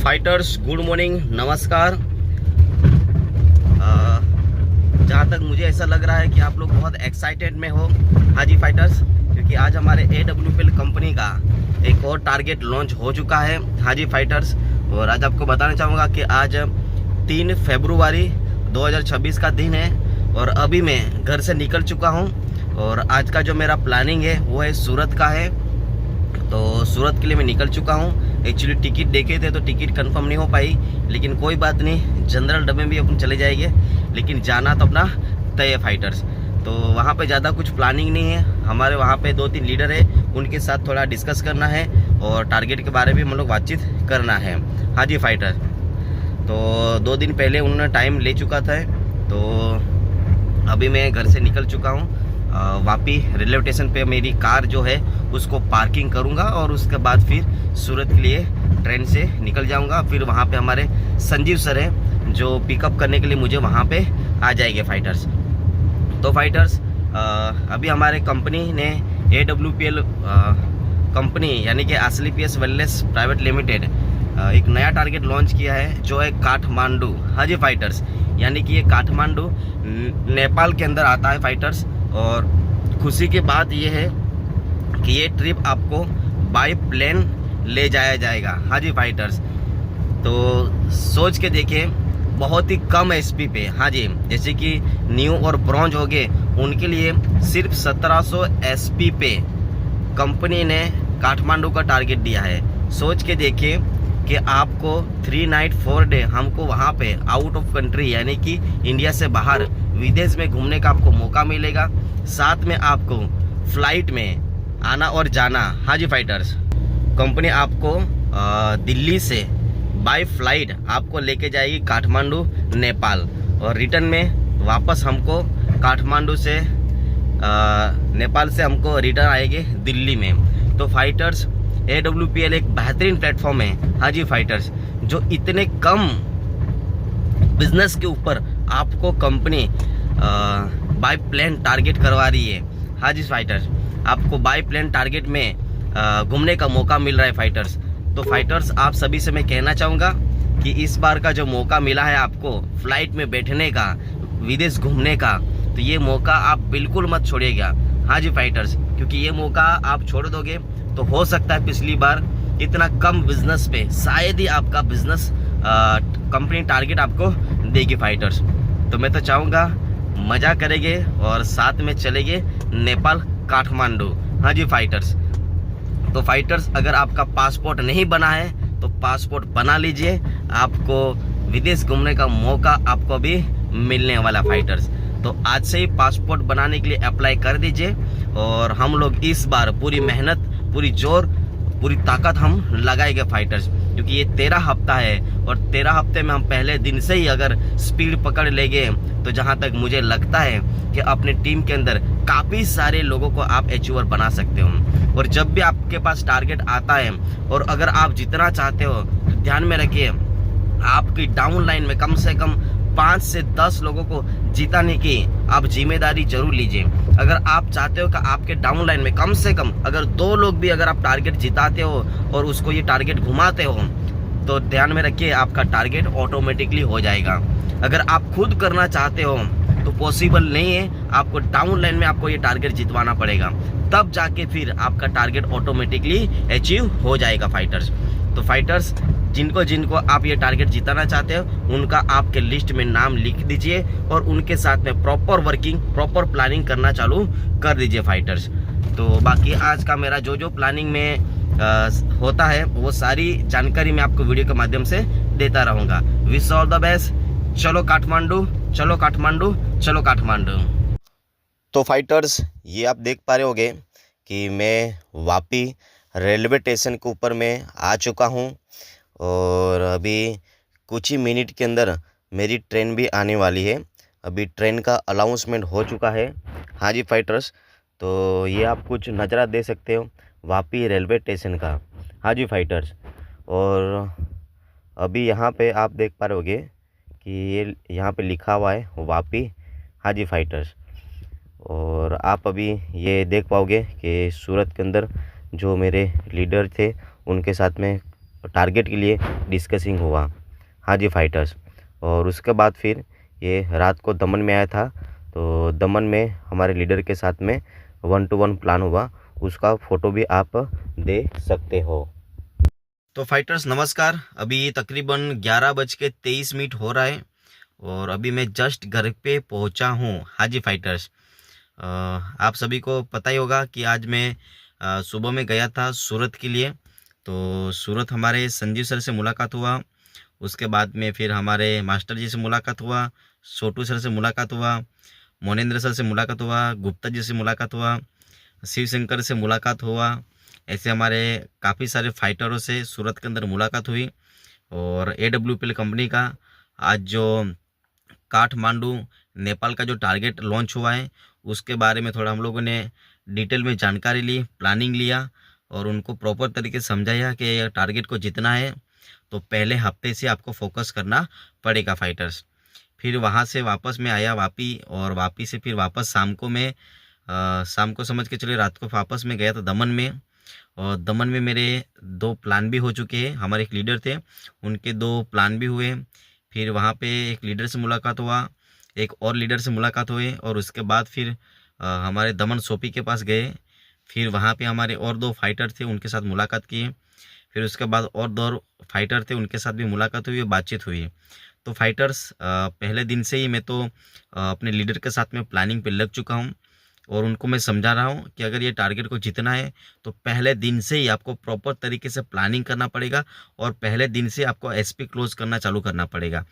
Fighters good morning, नमस्कार। जहाँ तक मुझे ऐसा लग रहा है कि आप लोग बहुत एक्साइटेड में हो। हाँ जी फाइटर्स, क्योंकि आज हमारे AWPL कंपनी का एक और टारगेट लॉन्च हो चुका है। हाँ जी फाइटर्स, और आज आपको बताना चाहूँगा कि आज 3 फरवरी 2026 का दिन है और अभी मैं घर से निकल चुका हूँ और आज का जो मेरा प्लानिंग है वो है सूरत का है। तो सूरत के लिए मैं निकल चुका हूँ। एक्चुअली टिकट देखे थे तो टिकट कंफर्म नहीं हो पाई, लेकिन कोई बात नहीं, जनरल डब्बे में भी अपन चले जाएंगे, लेकिन जाना तो अपना तय है फाइटर्स। तो वहाँ पे ज़्यादा कुछ प्लानिंग नहीं है। हमारे वहाँ पे 2-3 लीडर है, उनके साथ थोड़ा डिस्कस करना है और टारगेट के बारे में हम लोग बातचीत करना है। हाँ जी फाइटर, तो 2 दिन पहले उन्होंने टाइम ले चुका था, तो अभी मैं घर से निकल चुका हूँ। वापी रेलवे स्टेशन पे मेरी कार जो है उसको पार्किंग करूँगा और उसके बाद फिर सूरत के लिए ट्रेन से निकल जाऊँगा। फिर वहाँ पे हमारे संजीव सर हैं जो पिकअप करने के लिए मुझे वहाँ पे आ जाएंगे फाइटर्स। तो फाइटर्स, अभी हमारे कंपनी ने AWPL कंपनी यानी कि आसलीपीएस वेलनेस प्राइवेट लिमिटेड एक नया टारगेट लॉन्च किया है जो है काठमांडू। हाँ जी फाइटर्स, यानी कि ये काठमांडू नेपाल के अंदर आता है फाइटर्स। और खुशी की बात ये है कि ये ट्रिप आपको बाय प्लेन ले जाया जाएगा। हाँ जी फाइटर्स, तो सोच के देखिए, बहुत ही कम एसपी पे। हाँ जी, जैसे कि न्यू और ब्रॉन्ज हो गए, उनके लिए सिर्फ 1700 एसपी पे कंपनी ने काठमांडू का टारगेट दिया है। सोच के देखिए कि आपको 3 नाइट 4 डे हमको वहाँ पे आउट ऑफ कंट्री यानी कि इंडिया से बाहर विदेश में घूमने का आपको मौका मिलेगा। साथ में आपको फ्लाइट में आना और जाना। हाँ जी फाइटर्स, कंपनी आपको दिल्ली से बाय फ्लाइट आपको लेके जाएगी काठमांडू नेपाल, और रिटर्न में वापस हमको काठमांडू से नेपाल से हमको रिटर्न आएंगे दिल्ली में। तो फाइटर्स, AWPL एक बेहतरीन प्लेटफॉर्म है। हाँ जी फाइटर्स, जो इतने कम बिजनेस के ऊपर आपको कंपनी बाय प्लेन टारगेट करवा रही है। हाँ जी फाइटर्स, आपको बाय प्लेन टारगेट में घूमने का मौका मिल रहा है फाइटर्स। तो फाइटर्स, आप सभी से मैं कहना चाहूँगा कि इस बार का जो मौका मिला है आपको फ्लाइट में बैठने का, विदेश घूमने का, तो ये मौका आप बिल्कुल मत छोड़िएगा। हाँ जी फाइटर्स, क्योंकि ये मौका आप छोड़ दोगे तो हो सकता है पिछली बार इतना कम बिजनेस पे शायद ही आपका बिजनेस कंपनी टारगेट आपको देगी फाइटर्स। तो मैं तो चाहूँगा मज़ा करेंगे और साथ में चलेंगे नेपाल काठमांडू। हाँ जी फाइटर्स, तो फाइटर्स, अगर आपका पासपोर्ट नहीं बना है तो पासपोर्ट बना लीजिए, आपको विदेश घूमने का मौका आपको भी मिलने वाला फाइटर्स। तो आज से ही पासपोर्ट बनाने के लिए अप्लाई कर दीजिए और हम लोग इस बार पूरी मेहनत, पूरी जोर, पूरी ताकत हम लगाएंगे फाइटर्स, क्योंकि ये 13 हफ्ता है और 13 हफ्ते में हम पहले दिन से ही अगर स्पीड पकड़ लेंगे तो जहाँ तक मुझे लगता है कि अपने टीम के अंदर काफ़ी सारे लोगों को आप अचीवर बना सकते हो। और जब भी आपके पास टारगेट आता है और अगर आप जितना चाहते हो तो ध्यान में रखिए, आपकी डाउन लाइन में कम से कम 5 से 10 लोगों को जिताने की आप जिम्मेदारी जरूर लीजिए। अगर आप चाहते हो कि आपके डाउन लाइन में कम से कम अगर 2 लोग भी अगर आप टारगेट जिताते हो और उसको ये टारगेट घुमाते हो, तो ध्यान में रखिए आपका टारगेट ऑटोमेटिकली हो जाएगा। अगर आप खुद करना चाहते हो तो पॉसिबल नहीं है, आपको डाउन लाइन में आपको ये टारगेट जितवाना पड़ेगा, तब जाके फिर आपका टारगेट ऑटोमेटिकली अचीव हो जाएगा फाइटर्स। तो फाइटर्स, जिनको जिनको आप ये टारगेट जिताना चाहते हो उनका आपके लिस्ट में नाम लिख दीजिए और उनके साथ में प्रॉपर वर्किंग, प्रॉपर प्लानिंग करना चालू कर दीजिए फाइटर्स। तो बाकी आज का मेरा जो जो प्लानिंग में होता है वो सारी जानकारी मैं आपको वीडियो के माध्यम से देता रहूँगा। Wish all the best. चलो काठमांडू, चलो काठमांडू, चलो काठमांडू। तो फाइटर्स, ये आप देख पा रहे होंगे कि मैं वापी रेलवे स्टेशन के ऊपर मैं आ चुका हूँ और अभी कुछ ही मिनट के अंदर मेरी ट्रेन भी आने वाली है। अभी ट्रेन का अनाउंसमेंट हो चुका है। हाँ जी फाइटर्स, तो ये आप कुछ नज़ारा दे सकते हो वापी रेलवे स्टेशन का। हाँ जी फाइटर्स, और अभी यहाँ पे आप देख पा रहे होगे कि ये यहाँ पे लिखा हुआ है वापी। हाँ जी फाइटर्स, और आप अभी ये देख पाओगे कि सूरत के अंदर जो मेरे लीडर थे उनके साथ में टारगेट के लिए डिस्कसिंग हुआ। हाँ जी फाइटर्स, और उसके बाद फिर ये रात को दमन में आया था, तो दमन में हमारे लीडर के साथ में 1-to-1 प्लान हुआ, उसका फ़ोटो भी आप देख सकते हो। तो फाइटर्स नमस्कार, अभी तकरीबन 11:23 हो रहा है और अभी मैं जस्ट घर पे पहुंचा हूँ। हाँ जी फाइटर्स, आप सभी को पता ही होगा कि आज मैं सुबह में गया था सूरत के लिए। तो सूरत हमारे संजीव सर से मुलाकात हुआ, उसके बाद में फिर हमारे मास्टर जी से मुलाकात हुआ, छोटू सर से मुलाकात हुआ, मोनेंद्र सर से मुलाकात हुआ, गुप्ता जी से मुलाकात हुआ, शिव शंकर से मुलाकात हुआ। ऐसे हमारे काफ़ी सारे फाइटरों से सूरत के अंदर मुलाकात हुई। और AWPL कंपनी का आज जो काठमांडू नेपाल का जो टारगेट लॉन्च हुआ है उसके बारे में थोड़ा हम लोगों ने डिटेल में जानकारी ली, प्लानिंग लिया और उनको प्रॉपर तरीके से समझाया कि टारगेट को जीतना है तो पहले हफ्ते से आपको फोकस करना पड़ेगा फाइटर्स। फिर वहाँ से वापस मैं आया वापी, और वापी से फिर वापस शाम को समझ के चलिए रात को वापस में गया था दमन में। और दमन में मेरे 2 प्लान भी हो चुके हैं, हमारे एक लीडर थे उनके 2 प्लान भी हुए। फिर वहाँ पे एक लीडर से मुलाकात हुआ, एक और लीडर से मुलाकात हुई, और उसके बाद फिर हमारे दमन सोपी के पास गए। फिर वहाँ पे हमारे और 2 फाइटर थे, उनके साथ मुलाकात की। फिर उसके बाद और 2 फाइटर थे, उनके साथ भी मुलाकात हुई, बातचीत हुई। तो फाइटर्स पहले दिन से ही मैं तो अपने लीडर के साथ में प्लानिंग पे लग चुका हूँ और उनको मैं समझा रहा हूँ कि अगर ये टारगेट को जीतना है तो पहले दिन से ही आपको प्रॉपर तरीके से प्लानिंग करना पड़ेगा और पहले दिन से आपको SP क्लोज करना चालू करना पड़ेगा।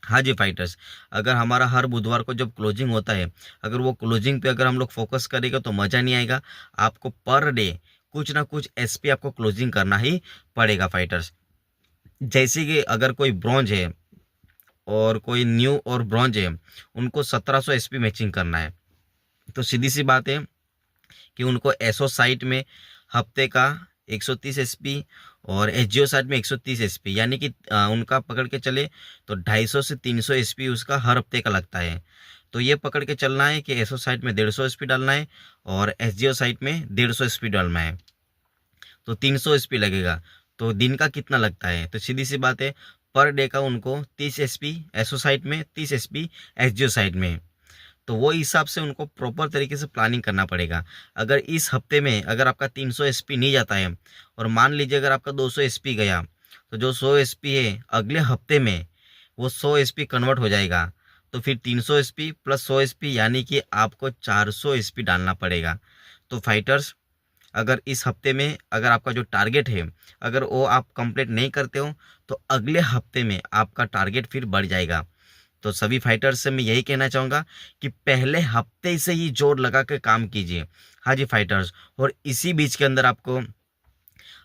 हाँ जी फाइटर्स, अगर हमारा हर बुधवार को जब क्लोजिंग होता है, अगर वो क्लोजिंग पे अगर हम लोग फोकस करेंगे तो मज़ा नहीं आएगा। आपको पर डे कुछ ना कुछ SP आपको क्लोजिंग करना ही पड़ेगा फाइटर्स। जैसे कि अगर कोई ब्रॉन्ज है और कोई न्यू और ब्रॉन्ज है, उनको 1700 SP मैचिंग करना है। तो सीधी सी बात है कि उनको एसओ साइट में हफ्ते का 130 SP और SGO साइट में 130 SP, यानी कि उनका पकड़ के चले तो 250 से 300 SP उसका हर हफ्ते का लगता है। तो ये पकड़ के चलना है कि एसओ साइट में 150 SP डालना है और SGO साइट में 150 SP डालना है, तो 300 SP लगेगा। तो दिन का कितना लगता है, तो सीधी सी बात है पर डे का उनको 30 SP एसओ साइट में, 30 SP SGO साइट में। तो वो हिसाब से उनको प्रॉपर तरीके से प्लानिंग करना पड़ेगा। अगर इस हफ्ते में अगर आपका 300 SP नहीं जाता है और मान लीजिए अगर आपका 200 SP गया, तो जो 100 SP है अगले हफ्ते में वो 100 SP कन्वर्ट हो जाएगा। तो फिर 300 SP प्लस 100 SP यानी कि आपको 400 SP डालना पड़ेगा। तो फाइटर्स, अगर इस हफ्ते में अगर आपका जो टारगेट है अगर वो आप कंप्लीट नहीं करते हो तो अगले हफ्ते में आपका टारगेट फिर बढ़ जाएगा। तो सभी फाइटर्स से मैं यही कहना चाहूँगा कि पहले हफ्ते से ही जोर लगा के काम कीजिए। हाँ जी फाइटर्स, और इसी बीच के अंदर आपको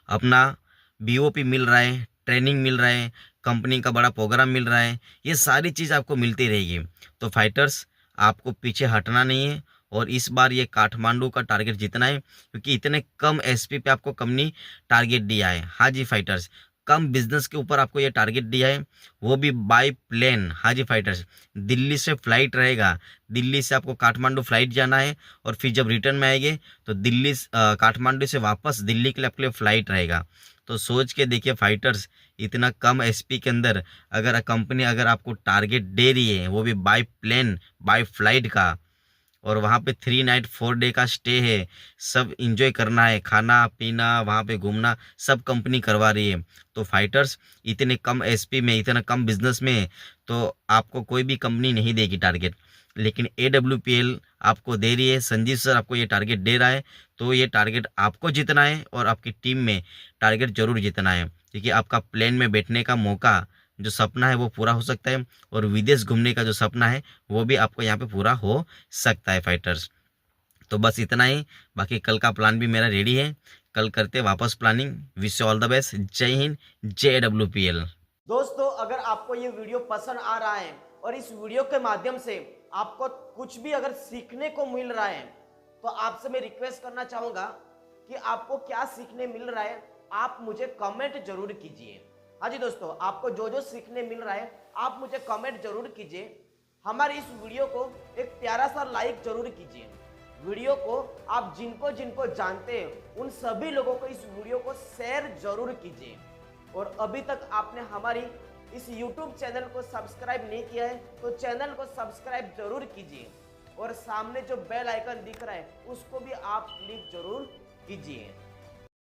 अपना BOP मिल रहा है, ट्रेनिंग मिल रहा है, कंपनी का बड़ा प्रोग्राम मिल रहा है, ये सारी चीज़ आपको मिलती रहेगी। तो फाइटर्स, आपको पीछे हटना नहीं है और इस बार ये काठमांडू का टारगेट जीतना है, क्योंकि इतने कम SP पे आपको कंपनी टारगेट दिया है। हाँ जी फाइटर्स, कम बिजनेस के ऊपर आपको ये टारगेट दिया है, वो भी बाय प्लेन। हाँ जी फाइटर्स, दिल्ली से फ्लाइट रहेगा, दिल्ली से आपको काठमांडू फ्लाइट जाना है और फिर जब रिटर्न में आएंगे तो काठमांडू से वापस दिल्ली के लिए आपके लिए फ़्लाइट रहेगा। तो सोच के देखिए फाइटर्स, इतना कम SP के अंदर अगर कंपनी अगर आपको टारगेट दे रही है, वो भी बाय प्लेन बाय फ्लाइट का, और वहाँ पे 3 नाइट 4 डे का स्टे है, सब इंजॉय करना है, खाना पीना वहाँ पे घूमना सब कंपनी करवा रही है। तो फाइटर्स, इतने कम SP में, इतना कम बिजनेस में तो आपको कोई भी कंपनी नहीं देगी टारगेट, लेकिन AWPL आपको दे रही है, संजीव सर आपको ये टारगेट दे रहा है। तो ये टारगेट आपको जीतना है और आपकी टीम में टारगेट जरूर जीतना है, क्योंकि आपका प्लेन में बैठने का मौका, जो सपना है वो पूरा हो सकता है, और विदेश घूमने का जो सपना है वो भी आपको यहाँ पे पूरा हो सकता है फाइटर्स। तो बस इतना ही, बाकी कल का प्लान भी मेरा रेडी है, कल करते वापस planning. Wish you all the best, जय हिंद, जय AWPL। दोस्तों, अगर आपको ये वीडियो पसंद आ रहा है और इस वीडियो के माध्यम से आपको कुछ भी अगर सीखने को मिल रहा है तो आपसे मैं रिक्वेस्ट करना चाहूंगा कि आपको क्या सीखने मिल रहा है आप मुझे कमेंट जरूर कीजिए। हाँ जी दोस्तों, आपको जो जो सीखने मिल रहा है आप मुझे कमेंट जरूर कीजिए। हमारे इस वीडियो को एक प्यारा सा लाइक जरूर कीजिए। वीडियो को आप जिनको जिनको जानते हैं उन सभी लोगों को इस वीडियो को शेयर जरूर कीजिए। और अभी तक आपने हमारी इस YouTube चैनल को सब्सक्राइब नहीं किया है तो चैनल को सब्सक्राइब जरूर कीजिए और सामने जो बेल आइकन दिख रहा है उसको भी आप क्लिक जरूर कीजिए।